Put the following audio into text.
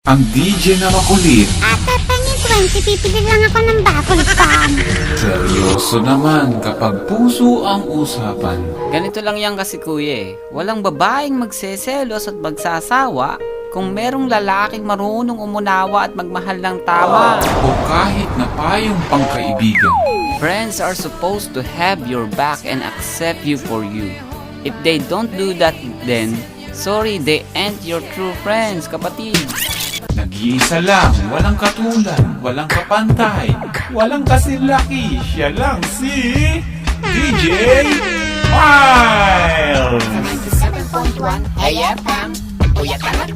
Ang DJ na makulit. Ate, pengi 20, pipili lang ako ng bubble gum. Seryoso naman kapag puso ang usapan. Ganito lang yan kasi kuya eh. Walang babaeng magseselos at magsasawa kung merong lalaking marunong umunawa at magmahal ng tama. O kahit na payong pangkaibigan. Friends are supposed to have your back and accept you for you. If they don't do that, then sorry, they ain't your true friends, kapatid. Nag-iisa lang, walang katulad, walang kapantay, walang kasilaki, siya lang si DJ Miles! 97.1 AFM, Buyat ka na to!